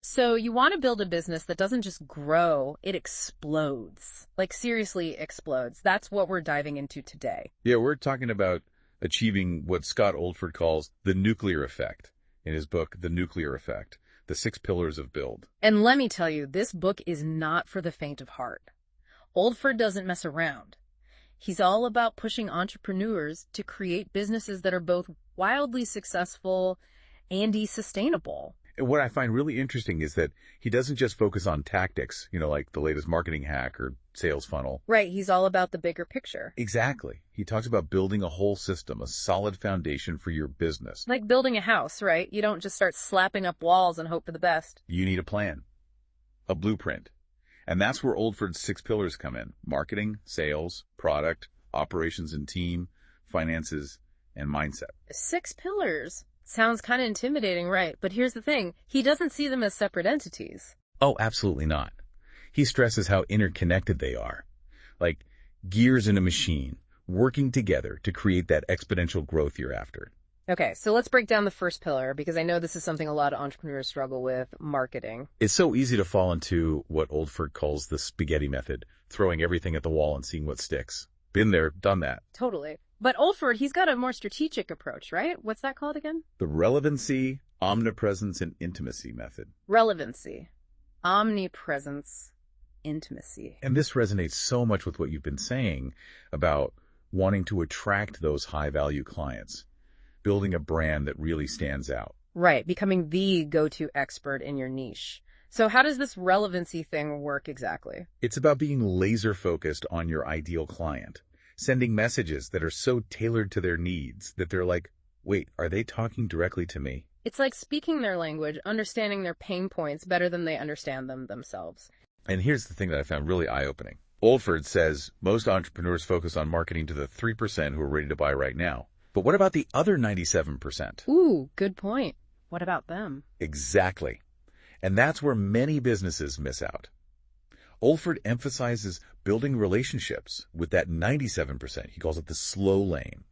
So you want to build a business that doesn't just grow, it explodes. Like seriously explodes. That's what we're diving into today. Yeah, we're talking about achieving what Scott Oldford calls the nuclear effect in his book, The Nuclear Effect, The Six Pillars of Build. And let me tell you, this book is not for the faint of heart. Oldford doesn't mess around. He's all about pushing entrepreneurs to create businesses that are both wildly successful and sustainable. And what I find really interesting is that he doesn't just focus on tactics, like the latest marketing hack or sales funnel. Right, he's all about the bigger picture. Exactly. He talks about building a whole system, a solid foundation for your business. Like building a house, right? You don't just start slapping up walls and hope for the best. You need a plan, a blueprint. And that's where Oldford's 6 pillars come in: marketing, sales, product, operations and team, finances, and mindset. 6 pillars. Sounds kind of intimidating, right? But here's the thing. He doesn't see them as separate entities. Oh, absolutely not. He stresses how interconnected they are, like gears in a machine, working together to create that exponential growth you're after. Okay, so let's break down the first pillar because I know this is something a lot of entrepreneurs struggle with, marketing. It's so easy to fall into what Oldford calls the spaghetti method, throwing everything at the wall and seeing what sticks. Been there, done that. Totally. But Oldford, he's got a more strategic approach, right? What's that called again? The relevancy, omnipresence, and intimacy method. Relevancy, omnipresence, intimacy. And this resonates so much with what you've been saying about wanting to attract those high-value clients, building a brand that really stands out. Right, becoming the go-to expert in your niche. So how does this relevancy thing work exactly? It's about being laser-focused on your ideal client, sending messages that are so tailored to their needs that they're like, wait, are they talking directly to me? It's like speaking their language, understanding their pain points better than they understand them themselves. And here's the thing that I found really eye-opening. Oldford says most entrepreneurs focus on marketing to the 3% who are ready to buy right now. But what about the other 97%? Ooh, good point. What about them? Exactly. And that's where many businesses miss out. Oldford emphasizes building relationships with that 97%. He calls it the slow lane,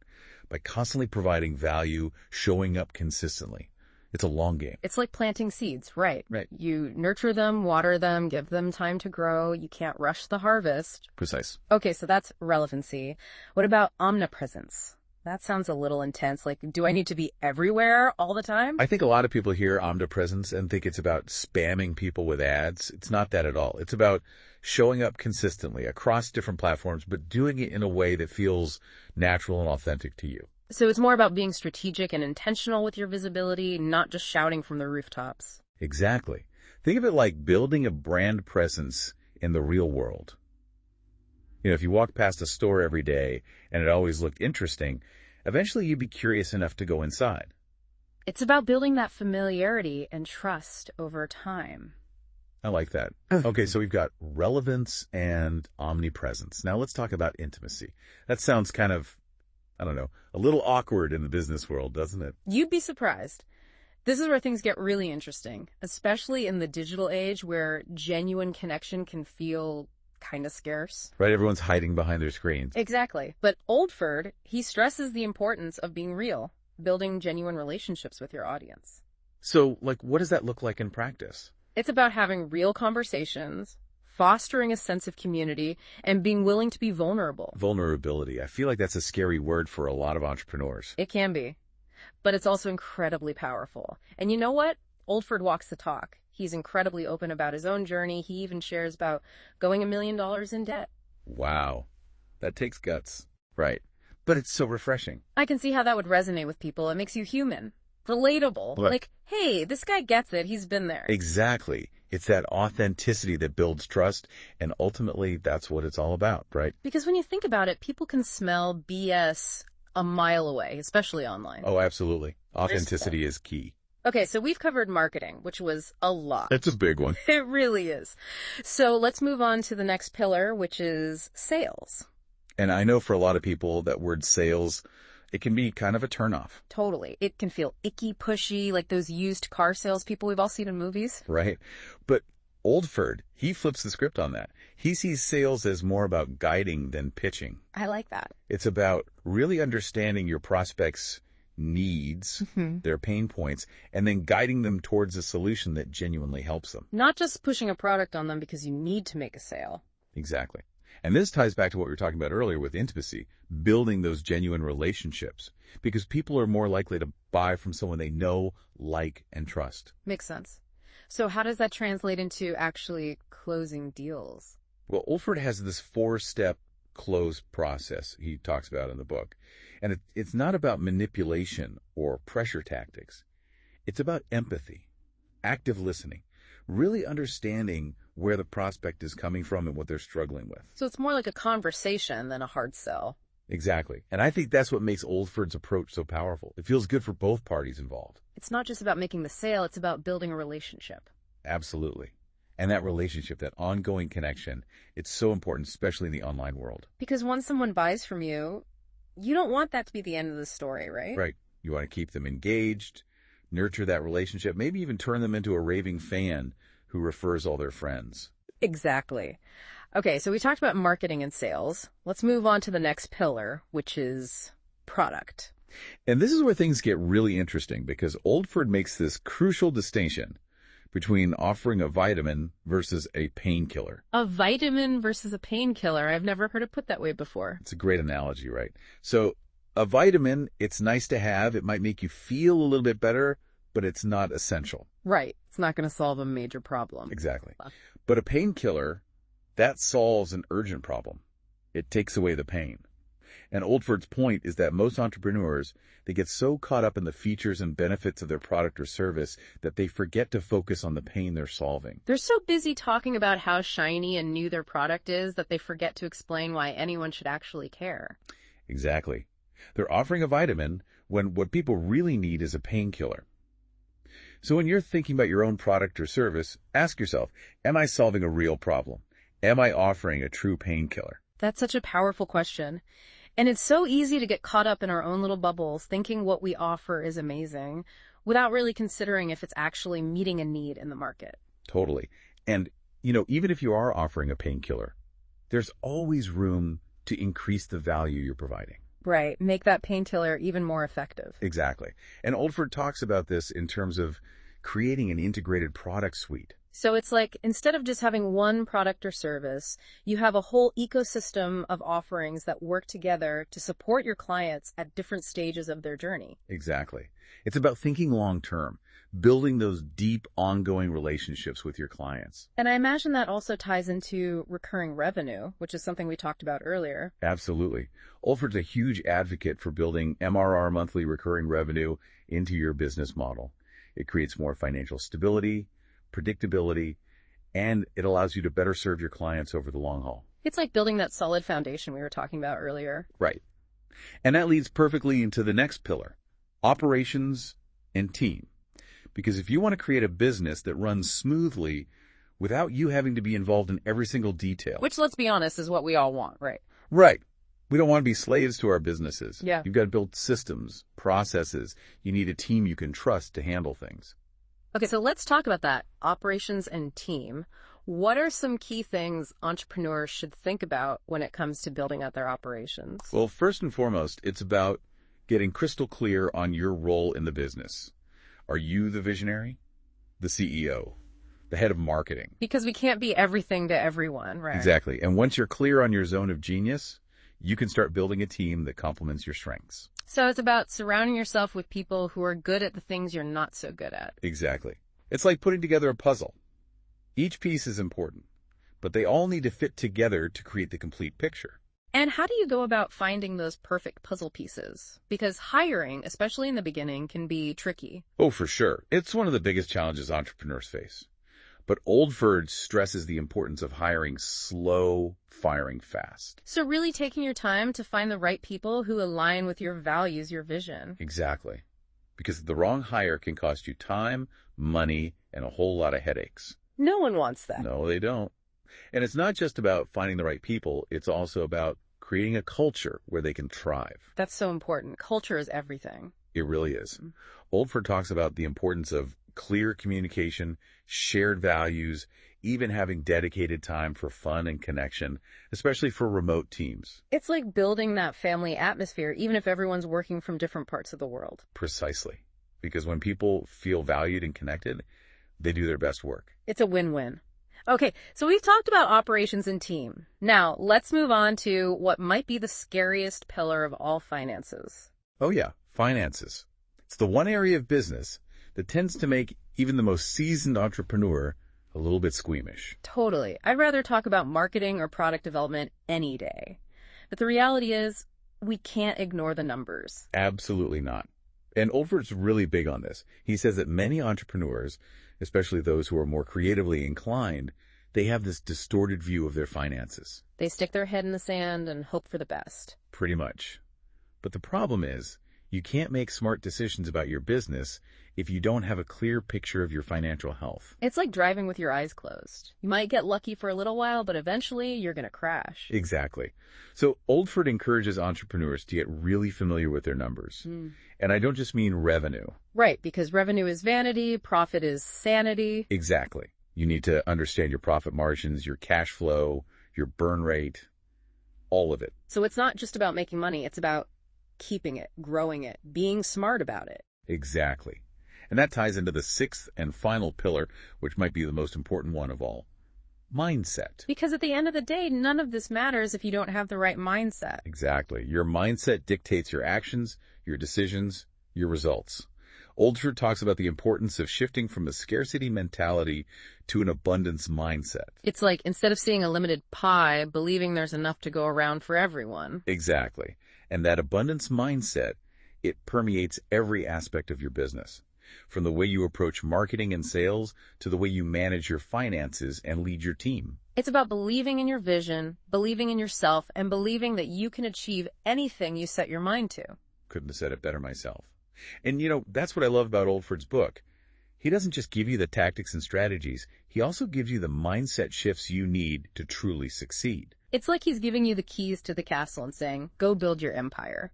by constantly providing value, showing up consistently. It's a long game. It's like planting seeds, right? Right. You nurture them, water them, give them time to grow. You can't rush the harvest. Precise. Okay, so that's relevancy. What about omnipresence? That sounds a little intense. Like, do I need to be everywhere all the time? I think a lot of people hear omnipresence and think it's about spamming people with ads. It's not that at all. It's about showing up consistently across different platforms, but doing it in a way that feels natural and authentic to you. So it's more about being strategic and intentional with your visibility, not just shouting from the rooftops. Exactly. Think of it like building a brand presence in the real world. If you walk past a store every day and it always looked interesting, eventually you'd be curious enough to go inside. It's about building that familiarity and trust over time. I like that. Okay, so we've got relevance and omnipresence. Now let's talk about intimacy. That sounds kind of, I don't know, a little awkward in the business world, doesn't it? You'd be surprised. This is where things get really interesting, especially in the digital age where genuine connection can feel kind of scarce. Right, everyone's hiding behind their screens. Exactly. But Oldford, he stresses the importance of being real, building genuine relationships with your audience. So, what does that look like in practice? It's about having real conversations, fostering a sense of community, and being willing to be vulnerable. Vulnerability. I feel like that's a scary word for a lot of entrepreneurs. It can be, but it's also incredibly powerful. And you know what? Oldford walks the talk. He's incredibly open about his own journey. He even shares about going $1 million in debt. Wow. That takes guts. Right. But it's so refreshing. I can see how that would resonate with people. It makes you human, relatable. What? Like, hey, this guy gets it. He's been there. Exactly. It's that authenticity that builds trust, and ultimately that's what it's all about, right? Because when you think about it, people can smell BS a mile away, especially online. Oh, absolutely. Authenticity is key. Okay, so we've covered marketing, which was a lot. It's a big one. It really is. So let's move on to the next pillar, which is sales. And I know for a lot of people that word sales, it can be kind of a turnoff. Totally. It can feel icky, pushy, like those used car salespeople we've all seen in movies. Right. But Oldford, he flips the script on that. He sees sales as more about guiding than pitching. I like that. It's about really understanding your prospects' needs, Hmm. their pain points, and then guiding them towards a solution that genuinely helps them. Not just pushing a product on them because you need to make a sale. Exactly. And this ties back to what we were talking about earlier with intimacy, building those genuine relationships, because people are more likely to buy from someone they know, like, and trust. Makes sense. So how does that translate into actually closing deals? Well, Olford has this 4-step close process he talks about in the book. And it's not about manipulation or pressure tactics. It's about empathy, active listening, really understanding where the prospect is coming from and what they're struggling with. So it's more like a conversation than a hard sell. Exactly. And I think that's what makes Oldford's approach so powerful. It feels good for both parties involved. It's not just about making the sale, it's about building a relationship. Absolutely. And that relationship, that ongoing connection, it's so important, especially in the online world. Because once someone buys from you, you don't want that to be the end of the story, right? Right. You want to keep them engaged, nurture that relationship, maybe even turn them into a raving fan who refers all their friends. Exactly. Okay, so we talked about marketing and sales. Let's move on to the next pillar, which is product. And this is where things get really interesting because Oldford makes this crucial distinction between offering a vitamin versus a painkiller. A vitamin versus a painkiller. I've never heard it put that way before. It's a great analogy, right? So a vitamin, it's nice to have. It might make you feel a little bit better, but it's not essential. Right. It's not going to solve a major problem. Exactly. But a painkiller, that solves an urgent problem. It takes away the pain. And Oldford's point is that most entrepreneurs, they get so caught up in the features and benefits of their product or service that they forget to focus on the pain they're solving. They're so busy talking about how shiny and new their product is that they forget to explain why anyone should actually care. Exactly. They're offering a vitamin when what people really need is a painkiller. So when you're thinking about your own product or service, ask yourself, am I solving a real problem? Am I offering a true painkiller? That's such a powerful question. And it's so easy to get caught up in our own little bubbles, thinking what we offer is amazing, without really considering if it's actually meeting a need in the market. Totally. And, even if you are offering a painkiller, there's always room to increase the value you're providing. Right. Make that painkiller even more effective. Exactly. And Oldford talks about this in terms of creating an integrated product suite. So it's like instead of just having one product or service, you have a whole ecosystem of offerings that work together to support your clients at different stages of their journey. Exactly. It's about thinking long term, building those deep, ongoing relationships with your clients. And I imagine that also ties into recurring revenue, which is something we talked about earlier. Absolutely. Oldford's a huge advocate for building MRR, monthly recurring revenue, into your business model. It creates more financial stability, predictability, and it allows you to better serve your clients over the long haul. It's like building that solid foundation we were talking about earlier. Right. And that leads perfectly into the next pillar, operations and team. Because if you want to create a business that runs smoothly without you having to be involved in every single detail. Which, let's be honest, is what we all want, right? Right. We don't want to be slaves to our businesses. Yeah. You've got to build systems, processes. You need a team you can trust to handle things. Okay, so let's talk about that. Operations and team. What are some key things entrepreneurs should think about when it comes to building out their operations? Well, first and foremost, it's about getting crystal clear on your role in the business. Are you the visionary, the CEO, the head of marketing? Because we can't be everything to everyone, right? Exactly. And once you're clear on your zone of genius, you can start building a team that complements your strengths. So it's about surrounding yourself with people who are good at the things you're not so good at. Exactly. It's like putting together a puzzle. Each piece is important, but they all need to fit together to create the complete picture. And how do you go about finding those perfect puzzle pieces? Because hiring, especially in the beginning, can be tricky. Oh, for sure. It's one of the biggest challenges entrepreneurs face. But Oldford stresses the importance of hiring slow, firing fast. So really taking your time to find the right people who align with your values, your vision. Exactly. Because the wrong hire can cost you time, money, and a whole lot of headaches. No one wants that. No, they don't. And it's not just about finding the right people. It's also about creating a culture where they can thrive. That's so important. Culture is everything. It really is. Oldford talks about the importance of clear communication, shared values, even having dedicated time for fun and connection, especially for remote teams. It's like building that family atmosphere, even if everyone's working from different parts of the world. Precisely. Because when people feel valued and connected, they do their best work. It's a win-win. Okay, so we've talked about operations and team. Now, let's move on to what might be the scariest pillar of all finances. Oh yeah, finances. It's the one area of business that tends to make even the most seasoned entrepreneur a little bit squeamish. Totally. I'd rather talk about marketing or product development any day. But the reality is, we can't ignore the numbers. Absolutely not. And Oldford's really big on this. He says that many entrepreneurs, especially those who are more creatively inclined, they have this distorted view of their finances. They stick their head in the sand and hope for the best. Pretty much. But the problem is, you can't make smart decisions about your business if you don't have a clear picture of your financial health. It's like driving with your eyes closed. You might get lucky for a little while, but eventually you're going to crash. Exactly. So Oldford encourages entrepreneurs to get really familiar with their numbers. And I don't just mean revenue. Right, because revenue is vanity, profit is sanity. Exactly. You need to understand your profit margins, your cash flow, your burn rate, all of it. So it's not just about making money, it's about keeping it, growing it, being smart about it. Exactly. And that ties into the sixth and final pillar, which might be the most important one of all. Mindset. Because at the end of the day, none of this matters if you don't have the right mindset. Exactly. Your mindset dictates your actions, your decisions, your results. Oldford talks about the importance of shifting from a scarcity mentality to an abundance mindset. It's like instead of seeing a limited pie, believing there's enough to go around for everyone. Exactly. And that abundance mindset, it permeates every aspect of your business. From the way you approach marketing and sales to the way you manage your finances and lead your team. It's about believing in your vision, believing in yourself, and believing that you can achieve anything you set your mind to. Couldn't have said it better myself. And that's what I love about Oldford's book. He doesn't just give you the tactics and strategies, he also gives you the mindset shifts you need to truly succeed. It's like he's giving you the keys to the castle and saying, go build your empire.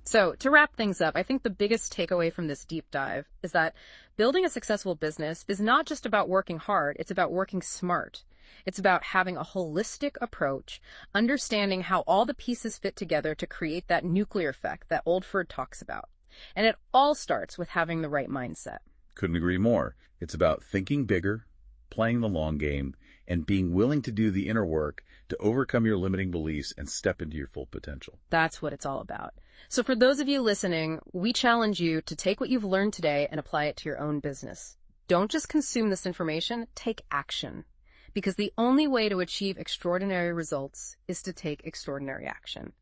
So, to wrap things up, I think the biggest takeaway from this deep dive is that building a successful business is not just about working hard, it's about working smart. It's about having a holistic approach, understanding how all the pieces fit together to create that nuclear effect that Oldford talks about. And it all starts with having the right mindset. Couldn't agree more. It's about thinking bigger, playing the long game, and being willing to do the inner work to overcome your limiting beliefs and step into your full potential. That's what it's all about. So for those of you listening, we challenge you to take what you've learned today and apply it to your own business. Don't just consume this information, take action. Because the only way to achieve extraordinary results is to take extraordinary action.